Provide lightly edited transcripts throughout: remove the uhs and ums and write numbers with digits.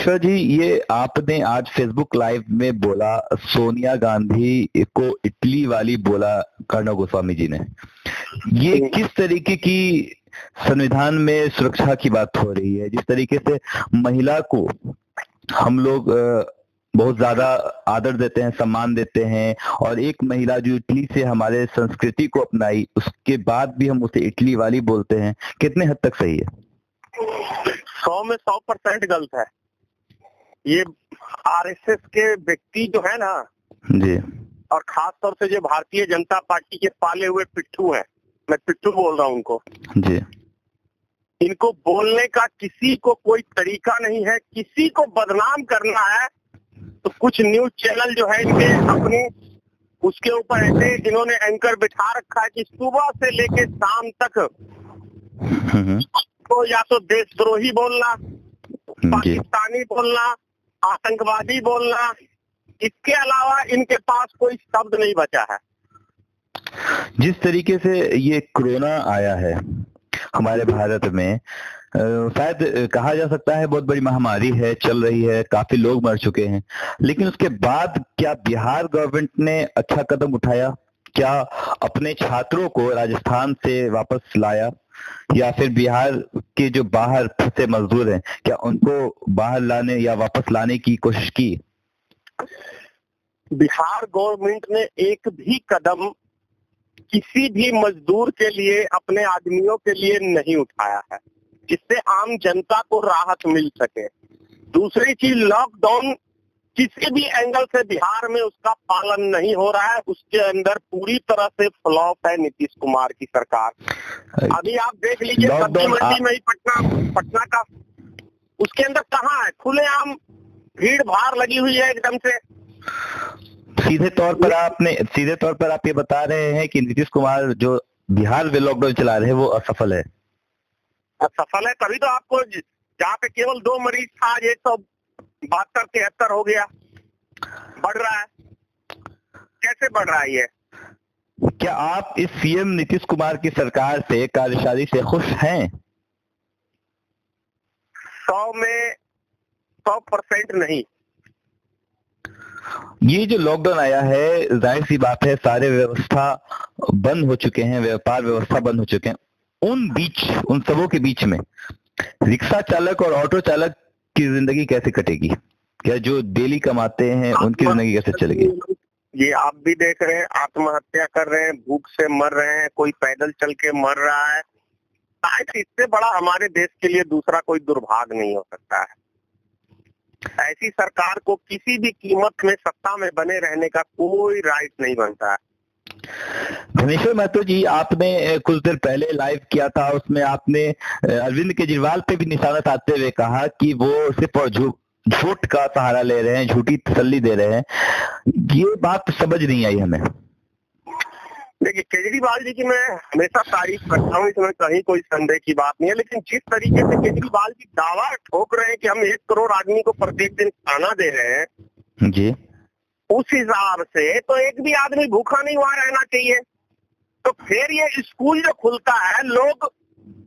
धनेश्वर जी, ये आपने आज फेसबुक लाइव में बोला, सोनिया गांधी को इटली वाली बोला कर्णव गोस्वामी जी ने। ये किस तरीके की संविधान में सुरक्षा की बात हो रही है? जिस तरीके से महिला को हम लोग बहुत ज्यादा आदर देते हैं, सम्मान देते हैं, और एक महिला जो इटली से हमारे संस्कृति को अपनाई, उसके बाद भी हम उसे इटली वाली बोलते हैं, कितने हद तक सही है? 100 में 100% गलत है। ये आरएसएस के व्यक्ति जो है ना जी, और खास तौर से जो भारतीय जनता पार्टी के पाले हुए पिट्ठू हैं, मैं पिट्ठू बोल रहा हूँ उनको जी, इनको बोलने का किसी को कोई तरीका नहीं है। किसी को बदनाम करना है तो कुछ न्यूज चैनल जो है इनके अपने उसके ऊपर ऐसे इन्होंने एंकर बिठा रखा है कि सुबह से लेके शाम तक तो या तो देशद्रोही बोलना, पाकिस्तानी बोलना, आतंकवादी बोलना, इसके अलावा इनके पास कोई शब्द नहीं बचा है। जिस तरीके से ये कोरोना आया है हमारे भारत में, शायद कहा जा सकता है बहुत बड़ी महामारी है, चल रही है, काफी लोग मर चुके हैं, लेकिन उसके बाद क्या बिहार गवर्नमेंट ने अच्छा कदम उठाया? क्या अपने छात्रों को राजस्थान से वापस लाया, या फिर बिहार के जो बाहर फंसे मजदूर हैं, क्या उनको बाहर लाने या वापस लाने की कोशिश की? बिहार गवर्नमेंट ने एक भी कदम किसी भी मजदूर के लिए, अपने आदमियों के लिए नहीं उठाया है जिससे आम जनता को राहत मिल सके। दूसरी चीज, लॉकडाउन किसी भी एंगल से बिहार में उसका पालन नहीं हो रहा है। उसके अंदर पूरी तरह से फ्लॉप है नीतीश कुमार की सरकार। अभी आप देख लीजिए सब्जी मंडी में ही पटना का, उसके अंदर कहाँ है खुलेआम भीड़ भाड़ लगी हुई है एकदम से। सीधे तौर पर आप ये बता रहे हैं कि नीतीश कुमार जो बिहार में लॉकडाउन चला रहे हैं वो असफल है? असफल है, तभी तो आपको जहाँ पे केवल 2 मरीज था, आज 172-73 हो गया। बढ़ रहा है, कैसे बढ़ रहा है ये? क्या आप इस सीएम नीतीश कुमार की सरकार से, कार्यशैली से खुश हैं? 100 में 100% नहीं। ये जो लॉकडाउन आया है, जाहिर सी बात है सारे व्यवस्था बंद हो चुके हैं, व्यापार व्यवस्था बंद हो चुके हैं। उन सबों के बीच में रिक्शा चालक और ऑटो चालक की जिंदगी कैसे कटेगी? क्या जो डेली कमाते हैं उनकी जिंदगी कैसे चलेगी? ये आप भी देख रहे हैं, आत्महत्या कर रहे हैं, भूख से मर रहे हैं, कोई पैदल चल के मर रहा है। शायद इससे बड़ा हमारे देश के लिए दूसरा कोई दुर्भाग्य नहीं हो सकता है। ऐसी सरकार को किसी भी कीमत में सत्ता में बने रहने का कोई राइट नहीं बनता है। धनेश्वर महतो जी, आपने कुछ देर पहले लाइव किया था, उसमें आपने अरविंद केजरीवाल पे भी निशाना साधते हुए कहा कि वो सिर्फ और झूठ का सहारा ले रहे हैं, झूठी तसल्ली दे रहे हैं। ये बात समझ नहीं आई हमें। देखिए, केजरीवाल जी की मैं हमेशा तारीफ करता हूँ, इसमें कहीं कोई संदेह की बात नहीं है, लेकिन जिस तरीके से केजरीवाल जी दावा ठोक रहे हैं कि हम 1 करोड़ आदमी को प्रत्येक दिन खाना दे रहे हैं जी, उस हिसाब से तो एक भी आदमी भूखा नहीं वहां रहना चाहिए। तो फिर ये स्कूल जो खुलता है, लोग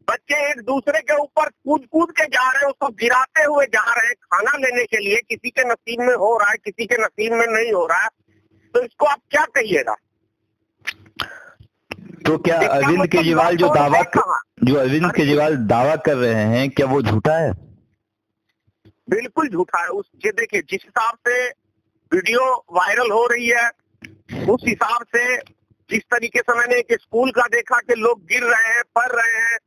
बच्चे एक दूसरे के ऊपर कूद कूद के जा रहे हैं, उसको गिराते हुए जा रहे हैं खाना लेने के लिए। किसी के नसीब में हो रहा है, किसी के नसीब में नहीं हो रहा है, तो इसको आप क्या कहिएगा? तो क्या अरविंद केजरीवाल जो अरविंद केजरीवाल दावा कर रहे हैं, क्या वो झूठा है? बिल्कुल झूठा है। ये देखिए, जिस हिसाब से वीडियो वायरल हो रही है, उस हिसाब से जिस तरीके से मैंने एक स्कूल का देखा कि लोग गिर रहे हैं, पढ़ रहे हैं,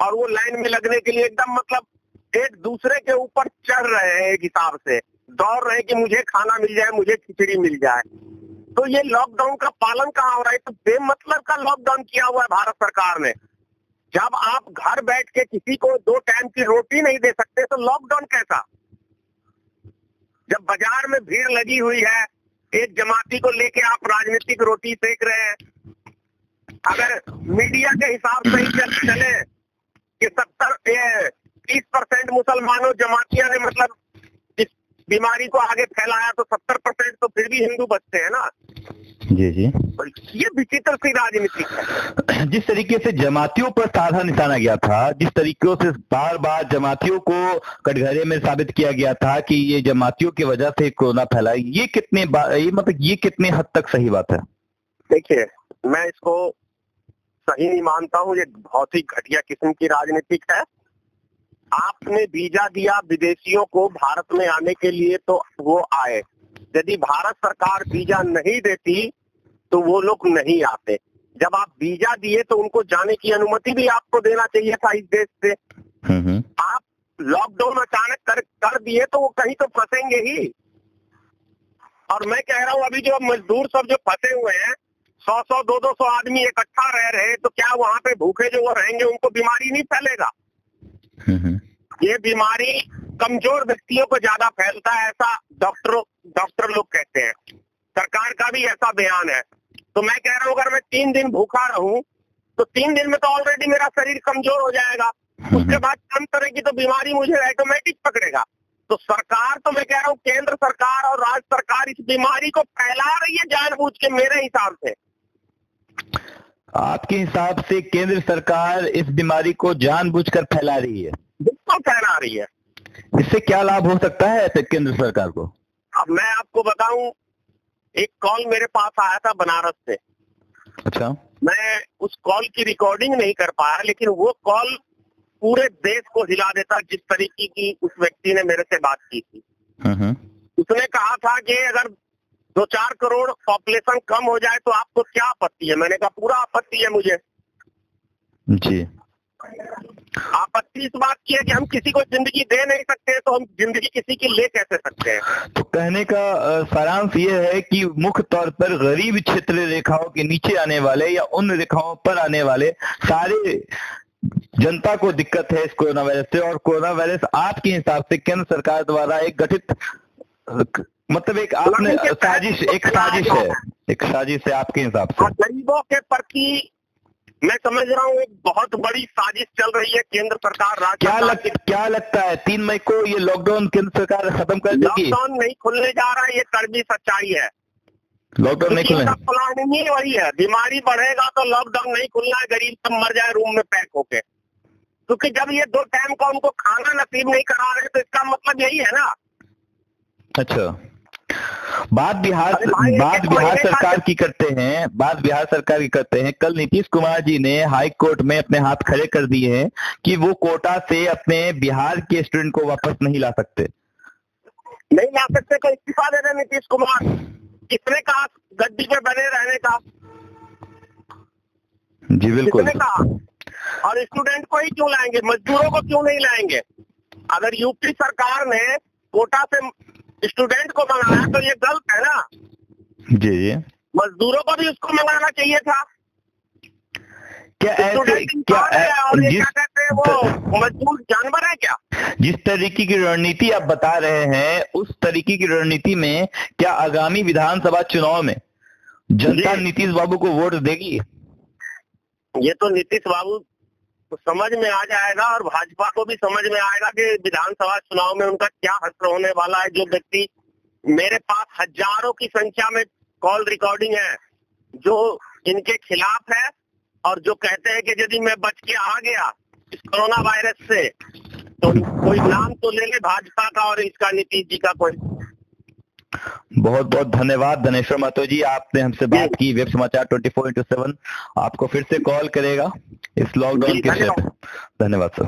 और वो लाइन में लगने के लिए एकदम मतलब एक दूसरे के ऊपर चढ़ रहे हैं, एक हिसाब से दौड़ रहे हैं कि मुझे खाना मिल जाए, मुझे खिचड़ी मिल जाए। तो ये लॉकडाउन का पालन कहाँ हो रहा है? तो बेमतलब का लॉकडाउन किया हुआ है भारत सरकार ने। जब आप घर बैठ के किसी को 2 टाइम की रोटी नहीं दे सकते तो लॉकडाउन कैसा? जब बाजार में भीड़ लगी हुई है, एक जमाती को लेके आप राजनीतिक रोटी सेक रहे हैं। अगर मीडिया के हिसाब से ही चले कि 30% मुसलमानों जमातियां ने मतलब इस बीमारी को आगे फैलाया तो 70% तो फिर भी हिंदू बचते हैं ना। जी जी। और ये विचित्र सी राजनीति है। जिस तरीके से जमातियों पर साधा निशाना गया था, जिस तरीके से बार बार जमातियों को कटघरे में साबित किया गया था कि ये जमातियों की वजह से कोरोना फैला, ये कितने हद तक सही बात है? देखिए, मैं इसको सही नहीं मानता हूँ। ये बहुत ही घटिया किस्म की राजनीतिक है। आपने वीजा दिया विदेशियों को भारत में आने के लिए तो वो आए। यदि भारत सरकार वीजा नहीं देती तो वो लोग नहीं आते। जब आप वीजा दिए तो उनको जाने की अनुमति भी आपको देना चाहिए था इस देश से। आप लॉकडाउन अचानक कर दिए तो वो कहीं तो फंसेंगे ही। और मैं कह रहा हूँ अभी जो मजदूर सब जो फंसे हुए हैं, 100-100, 200 आदमी इकट्ठा रह रहे, तो क्या वहां पे भूखे जो वो रहेंगे उनको बीमारी नहीं फैलेगा? ये बीमारी कमजोर व्यक्तियों को ज्यादा फैलता है, ऐसा डॉक्टर लोग कहते हैं। सरकार का भी ऐसा बयान है। तो मैं कह रहा हूँ अगर मैं 3 दिन भूखा रहूं तो 3 दिन में तो ऑलरेडी मेरा शरीर कमजोर हो जाएगा। उसके बाद कम तरह की तो बीमारी मुझे ऑटोमेटिक पकड़ेगा। तो सरकार, तो मैं कह रहा हूँ केंद्र सरकार और राज्य सरकार इस बीमारी को फैला रही है जानबूझ के, मेरे हिसाब से। आपके हिसाब से केंद्र सरकार इस बीमारी को जानबूझकर फैला रही है? बिल्कुल फैला रही है। इससे क्या लाभ हो सकता है केंद्र सरकार को? अब मैं आपको बताऊं, एक कॉल मेरे पास आया था बनारस से। अच्छा। मैं उस कॉल की रिकॉर्डिंग नहीं कर पाया, लेकिन वो कॉल पूरे देश को हिला देता जिस तरीके की उस व्यक्ति ने मेरे से बात की थी। उसने कहा था कि अगर 2-4 करोड़ पॉपुलेशन कम हो जाए तो आपको क्या आपत्ति है? मैंने कहा पूरा आपत्ति है मुझे। जी। आपत्ति इस बात की है कि हम किसी को जिंदगी दे नहीं सकते, तो हम जिंदगी किसी की ले कैसे सकते हैं? तो कहने का सारांश ये है कि मुख्य तौर पर गरीब क्षेत्र रेखाओं के नीचे आने वाले या उन रेखाओं पर आने वाले सारे जनता को दिक्कत है इस कोरोना वायरस से। और कोरोना वायरस आपके हिसाब से केंद्र सरकार द्वारा एक गठित, मतलब एक आपने साजिश है आपके हिसाब से? गरीबों के प्रति मैं समझ रहा हूँ एक बहुत बड़ी साजिश चल रही है केंद्र सरकार। क्या लगता है 3 मई को ये लॉकडाउन केंद्र सरकार खत्म कर देगी? लॉकडाउन नहीं खुलने जा रहा है, ये कड़वी सच्चाई है। लॉकडाउन नहीं खुलने, प्लानिंग ही वही है। बीमारी बढ़ेगा तो लॉकडाउन नहीं खुलना है, गरीब सब मर जाए रूम में पैक होके। क्योंकि जब ये 2 टाइम का उनको खाना नसीब नहीं करा रहे तो इसका मतलब यही है ना। अच्छा, बात बिहार सरकार की करते हैं। कल नीतीश कुमार जी ने हाई कोर्ट में अपने हाथ खड़े कर दिए हैं कि वो कोटा से अपने बिहार के स्टूडेंट को वापस नहीं ला सकते। तो इस्तीफा दे रहे नीतीश कुमार। किसने कहा गद्दी पे बने रहने का? जी बिल्कुल। किसने कहा? और स्टूडेंट को ही क्यों लाएंगे, मजदूरों को क्यों नहीं लाएंगे? अगर यूपी सरकार ने कोटा से स्टूडेंट को मंगाया तो ये गलत है ना। जी। मजदूरों को भी उसको मंगाना चाहिए था। क्या वो मजदूर जानवर है क्या? जिस तरीके की रणनीति आप बता रहे हैं, उस तरीके की रणनीति में क्या आगामी विधानसभा चुनाव में जनता नीतीश बाबू को वोट देगी? ये तो नीतीश बाबू को समझ में आ जाएगा और भाजपा को भी समझ में आएगा कि विधानसभा चुनाव में उनका क्या हश्र होने वाला है। जो व्यक्ति, मेरे पास हजारों की संख्या में कॉल रिकॉर्डिंग है जो इनके खिलाफ है और जो कहते हैं कि यदि मैं बच के आ गया इस कोरोना वायरस से तो कोई नाम तो ले ले भाजपा का और इसका नीतीश जी का कोई। बहुत बहुत धन्यवाद धनेश्वर महतो जी, आपने हमसे बात की। वेब समाचार 24/7 आपको फिर से कॉल करेगा इस लॉकडाउन के क्षेत्र। धन्यवाद सर।